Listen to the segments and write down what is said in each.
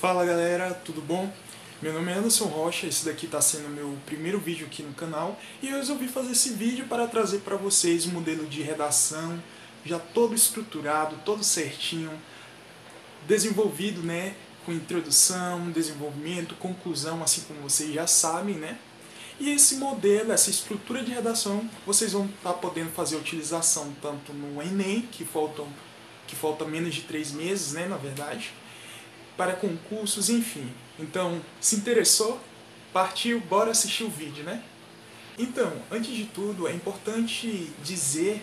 Fala galera, tudo bom? Meu nome é Anderson Rocha, esse daqui está sendo meu primeiro vídeo aqui no canal e eu resolvi fazer esse vídeo para trazer para vocês um modelo de redação já todo estruturado, todo certinho, desenvolvido, né, com introdução, desenvolvimento, conclusão, assim como vocês já sabem, né? E esse modelo, essa estrutura de redação, vocês vão estar podendo fazer a utilização tanto no Enem, que falta menos de 3 meses, né, na verdade, para concursos, enfim. Então, se interessou? Partiu, bora assistir o vídeo, né? Então, antes de tudo, é importante dizer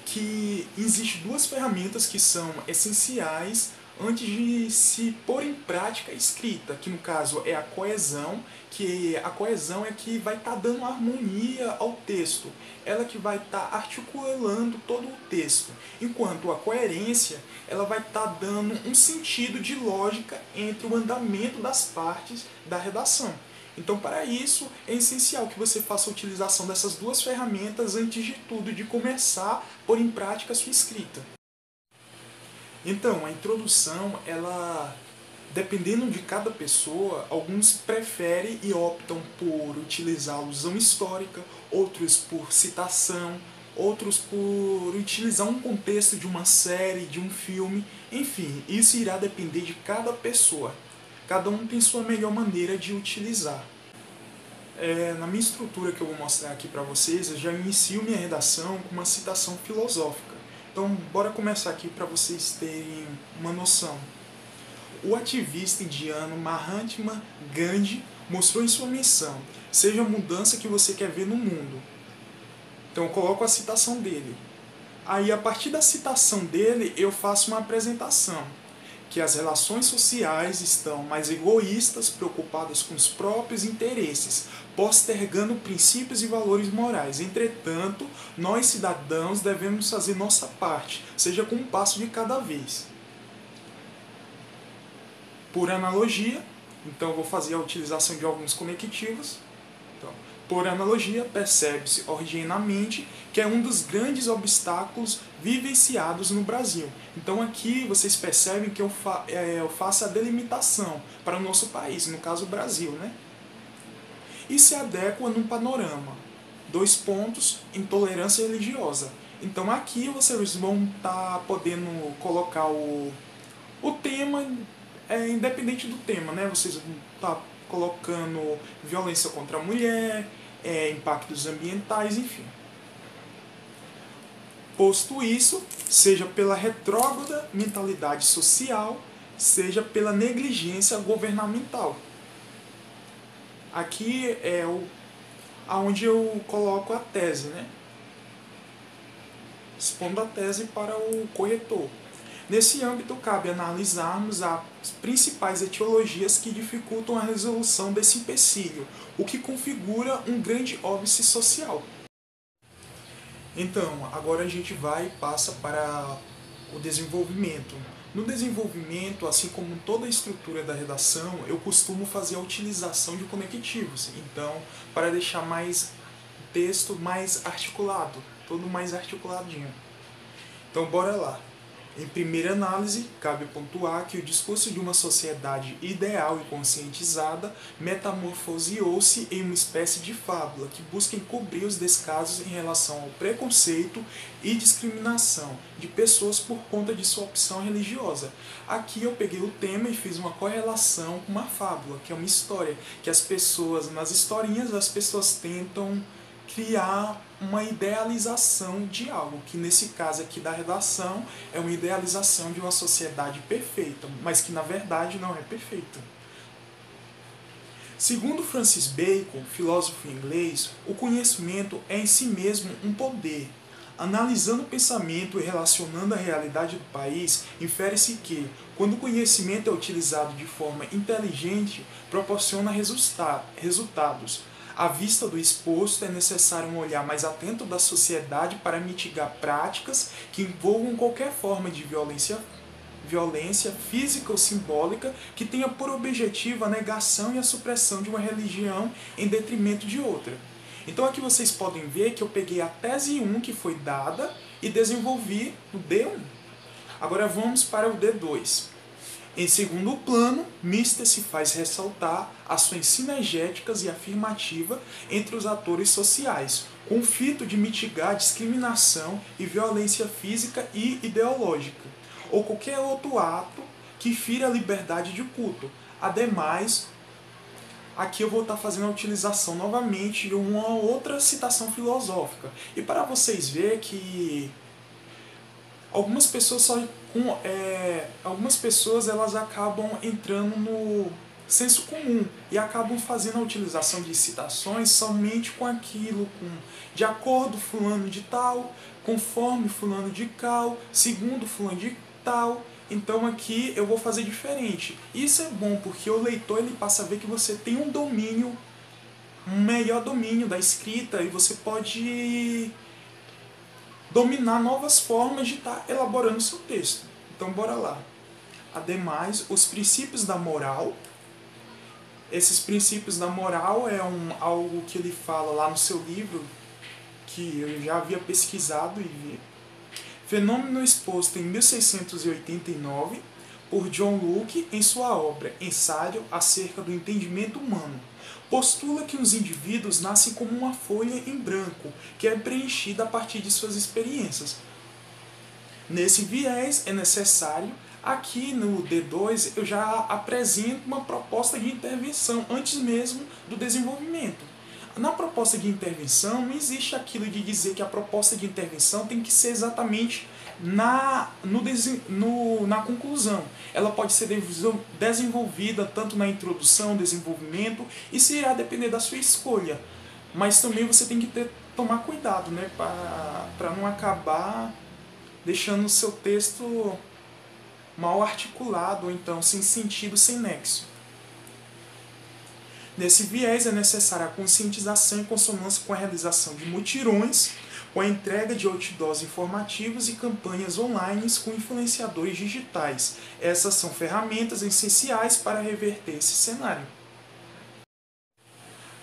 que existem duas ferramentas que são essenciais antes de se pôr em prática a escrita, que no caso é a coesão, que a coesão é que vai estar dando harmonia ao texto, ela que vai estar articulando todo o texto, enquanto a coerência ela vai estar dando um sentido de lógica entre o andamento das partes da redação. Então, para isso, é essencial que você faça a utilização dessas duas ferramentas antes de tudo, de começar a pôr em prática a sua escrita. Então, a introdução, ela, dependendo de cada pessoa, alguns preferem e optam por utilizar alusão histórica, outros por citação, outros por utilizar um contexto de uma série, de um filme, enfim, isso irá depender de cada pessoa. Cada um tem sua melhor maneira de utilizar. Na minha estrutura que eu vou mostrar aqui para vocês, eu já inicio minha redação com uma citação filosófica. Então, bora começar aqui para vocês terem uma noção. O ativista indiano Mahatma Gandhi mostrou em sua missão: seja a mudança que você quer ver no mundo. Então, eu coloco a citação dele. Aí, a partir da citação dele, eu faço uma apresentação. Que as relações sociais estão mais egoístas, preocupadas com os próprios interesses, postergando princípios e valores morais. Entretanto, nós cidadãos devemos fazer nossa parte, seja com um passo de cada vez. Por analogia, então vou fazer a utilização de alguns conectivos. Então, por analogia, percebe-se originalmente que é um dos grandes obstáculos vivenciados no Brasil. Então aqui vocês percebem que eu faço a delimitação para o nosso país, no caso o Brasil, né? E se adequa num panorama. 2 pontos, intolerância religiosa. Então aqui vocês vão estar podendo colocar o tema, independente do tema, né? Vocês vão estar colocando violência contra a mulher, impactos ambientais, enfim. Posto isso, seja pela retrógrada mentalidade social, seja pela negligência governamental. Aqui é onde eu coloco a tese, né? Expondo a tese para o corretor. Nesse âmbito, cabe analisarmos as principais etiologias que dificultam a resolução desse empecilho, o que configura um grande óbice social. Então, agora a gente vai e passa para o desenvolvimento. No desenvolvimento, assim como toda a estrutura da redação, eu costumo fazer a utilização de conectivos. Então, para deixar o texto mais articulado, todo mais articuladinho. Então, bora lá. Em primeira análise, cabe pontuar que o discurso de uma sociedade ideal e conscientizada metamorfoseou-se em uma espécie de fábula que busca encobrir os descasos em relação ao preconceito e discriminação de pessoas por conta de sua opção religiosa. Aqui eu peguei o tema e fiz uma correlação com uma fábula, que é uma história, que as pessoas, nas historinhas, as pessoas tentam criar uma idealização de algo, que nesse caso aqui da redação é uma idealização de uma sociedade perfeita, mas que na verdade não é perfeita. Segundo Francis Bacon, filósofo inglês, o conhecimento é em si mesmo um poder. Analisando o pensamento e relacionando a realidade do país, infere-se que, quando o conhecimento é utilizado de forma inteligente, proporciona resultados. À vista do exposto, é necessário um olhar mais atento da sociedade para mitigar práticas que envolvam qualquer forma de violência física ou simbólica que tenha por objetivo a negação e a supressão de uma religião em detrimento de outra. Então aqui vocês podem ver que eu peguei a tese 1 que foi dada e desenvolvi o D1. Agora vamos para o D2. Em segundo plano, Mister se faz ressaltar ações sinergéticas e afirmativas entre os atores sociais, com o fito de mitigar discriminação e violência física e ideológica, ou qualquer outro ato que fira a liberdade de culto. Ademais, aqui eu vou estar fazendo a utilização novamente de uma outra citação filosófica. E para vocês verem que algumas pessoas algumas pessoas elas acabam entrando no senso comum e acabam fazendo a utilização de citações somente com aquilo, de acordo fulano de tal, conforme fulano de tal, segundo fulano de tal. Então aqui eu vou fazer diferente. Isso é bom porque o leitor ele passa a ver que você tem um domínio, um melhor domínio da escrita e você pode dominar novas formas de estar elaborando o seu texto. Então bora lá. Ademais, os princípios da moral. Esses princípios da moral é algo que ele fala lá no seu livro, que eu já havia pesquisado e vi. Fenômeno exposto em 1689 por John Locke em sua obra Ensaio acerca do entendimento humano. Postula que os indivíduos nascem como uma folha em branco, que é preenchida a partir de suas experiências. Nesse viés é necessário, aqui no D2 eu já apresento uma proposta de intervenção antes mesmo do desenvolvimento. Na proposta de intervenção não existe aquilo de dizer que a proposta de intervenção tem que ser exatamente na conclusão. Ela pode ser desenvolvida tanto na introdução, desenvolvimento, isso irá depender da sua escolha. Mas também você tem que tomar cuidado, né, para não acabar deixando o seu texto mal articulado, ou então sem sentido, sem nexo. Nesse viés é necessária a conscientização em consonância com a realização de mutirões, com a entrega de outdoors informativos e campanhas online com influenciadores digitais. Essas são ferramentas essenciais para reverter esse cenário.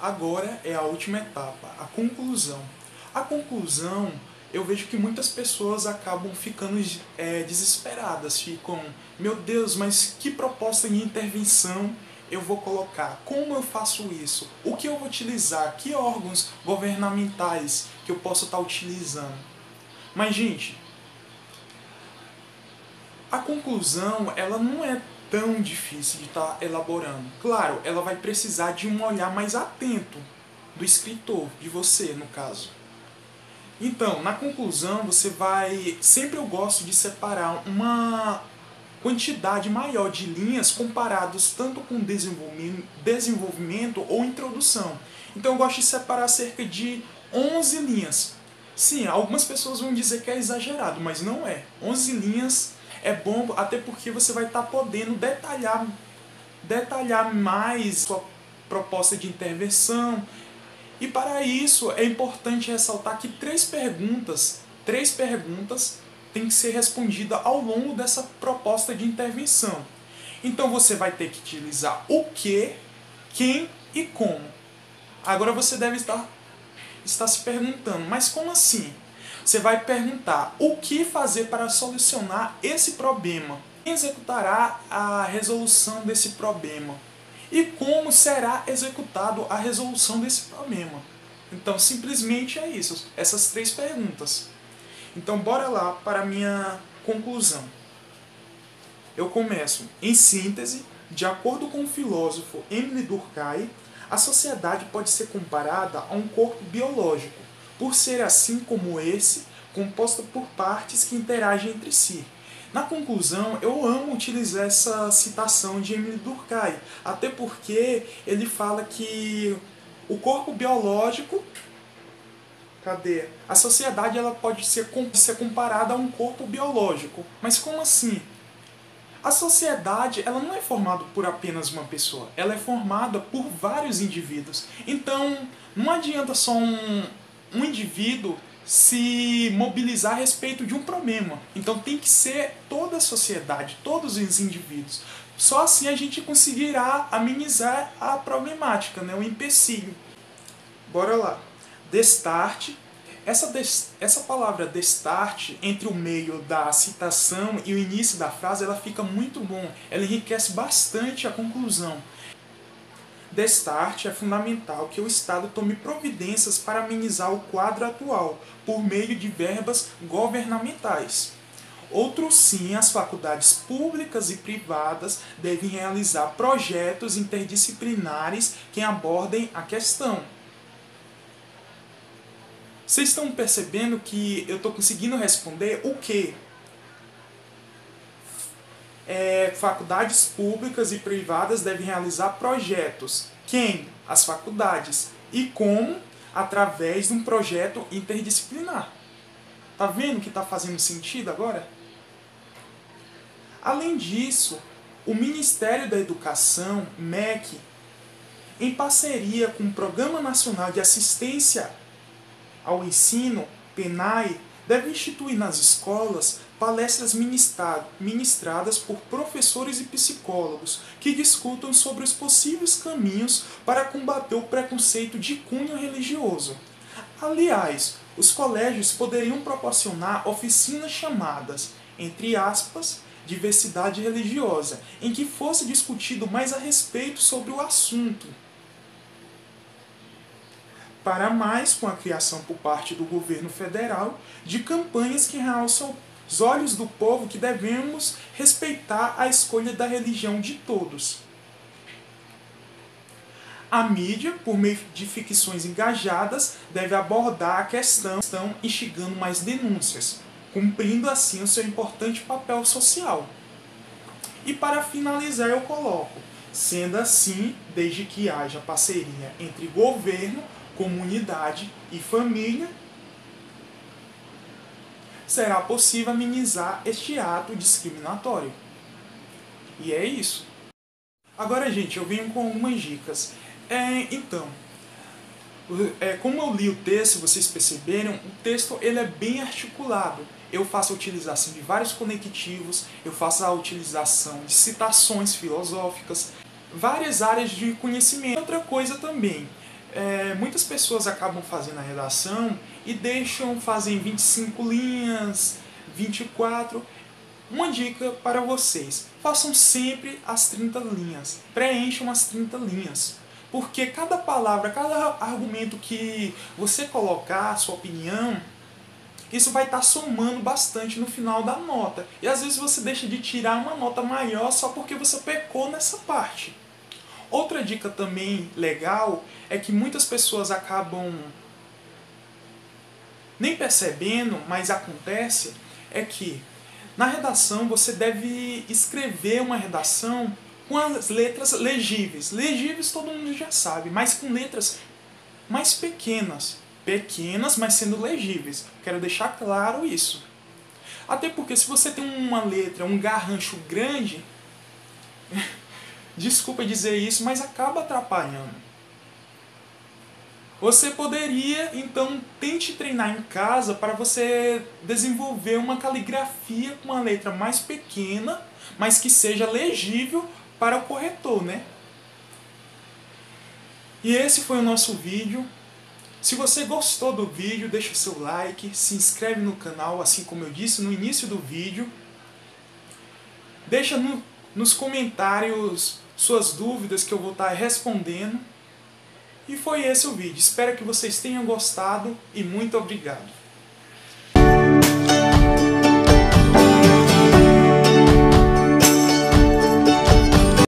Agora é a última etapa, a conclusão. A conclusão, eu vejo que muitas pessoas acabam ficando desesperadas, ficam, meu Deus, mas que proposta de intervenção eu vou colocar? Como eu faço isso? O que eu vou utilizar? Que órgãos governamentais que eu posso estar utilizando? Mas, gente, a conclusão ela não é tão difícil de estar elaborando. Claro, ela vai precisar de um olhar mais atento do escritor, de você, no caso. Então, na conclusão, você vai... Sempre eu gosto de separar uma quantidade maior de linhas comparados tanto com desenvolvimento ou introdução. Então eu gosto de separar cerca de 11 linhas. Sim, algumas pessoas vão dizer que é exagerado, mas não é. 11 linhas é bom, até porque você vai estar podendo detalhar mais sua proposta de intervenção. E para isso é importante ressaltar que três perguntas tem que ser respondida ao longo dessa proposta de intervenção. Então você vai ter que utilizar o que, quem e como. Agora você deve estar se perguntando, mas como assim? Você vai perguntar o que fazer para solucionar esse problema. Quem executará a resolução desse problema? E como será executado a resolução desse problema? Então simplesmente é isso, essas três perguntas. Então bora lá para a minha conclusão. Eu começo. Em síntese, de acordo com o filósofo Émile Durkheim, a sociedade pode ser comparada a um corpo biológico, por ser assim como esse, composta por partes que interagem entre si. Na conclusão, eu amo utilizar essa citação de Émile Durkheim, até porque ele fala que o corpo biológico... Cadê? A sociedade ela pode ser comparada a um corpo biológico. Mas como assim? A sociedade ela não é formada por apenas uma pessoa. Ela é formada por vários indivíduos. Então, não adianta só um indivíduo se mobilizar a respeito de um problema. Então tem que ser toda a sociedade, todos os indivíduos. Só assim a gente conseguirá amenizar a problemática, né? O empecilho. Bora lá. Destarte Essa palavra destarte, entre o meio da citação e o início da frase, ela fica muito bom, ela enriquece bastante a conclusão. Destarte é fundamental que o Estado tome providências para amenizar o quadro atual, por meio de verbas governamentais. Outro sim, as faculdades públicas e privadas devem realizar projetos interdisciplinares que abordem a questão. Vocês estão percebendo que eu estou conseguindo responder o quê? Faculdades públicas e privadas devem realizar projetos. Quem? As faculdades. E como? Através de um projeto interdisciplinar. Tá vendo que está fazendo sentido agora? Além disso, o Ministério da Educação, MEC, em parceria com o Programa Nacional de Assistência ao Ensino, PNAE, deve instituir nas escolas palestras ministradas por professores e psicólogos que discutam sobre os possíveis caminhos para combater o preconceito de cunho religioso. Aliás, os colégios poderiam proporcionar oficinas chamadas, entre aspas, diversidade religiosa, em que fosse discutido mais a respeito sobre o assunto. Para mais, com a criação por parte do governo federal de campanhas que realçam os olhos do povo que devemos respeitar a escolha da religião de todos. A mídia, por meio de ficções engajadas, deve abordar a questão, instigando mais denúncias, cumprindo assim o seu importante papel social. E para finalizar eu coloco, sendo assim, desde que haja parceria entre governo, comunidade e família, será possível amenizar este ato discriminatório. E é isso. Agora, gente, eu venho com algumas dicas. Como eu li o texto, vocês perceberam, o texto ele é bem articulado. Eu faço a utilização de vários conectivos, eu faço a utilização de citações filosóficas, várias áreas de conhecimento. Outra coisa também, muitas pessoas acabam fazendo a redação e fazem 25 linhas, 24. Uma dica para vocês, façam sempre as 30 linhas, preencham as 30 linhas. Porque cada palavra, cada argumento que você colocar, a sua opinião, isso vai estar somando bastante no final da nota. E às vezes você deixa de tirar uma nota maior só porque você pecou nessa parte. Outra dica também legal é que muitas pessoas acabam nem percebendo, mas acontece, é que na redação você deve escrever uma redação com as letras legíveis. Legíveis todo mundo já sabe, mas com letras mais pequenas. Pequenas, mas sendo legíveis. Quero deixar claro isso. Até porque se você tem uma letra, um garrancho grande, desculpa dizer isso, mas acaba atrapalhando. Você poderia, então, tente treinar em casa para você desenvolver uma caligrafia com uma letra mais pequena, mas que seja legível para o corretor, né? E esse foi o nosso vídeo. Se você gostou do vídeo, deixa o seu like, se inscreve no canal, assim como eu disse no início do vídeo. Deixa nos comentários suas dúvidas que eu vou estar respondendo. E foi esse o vídeo. Espero que vocês tenham gostado e muito obrigado.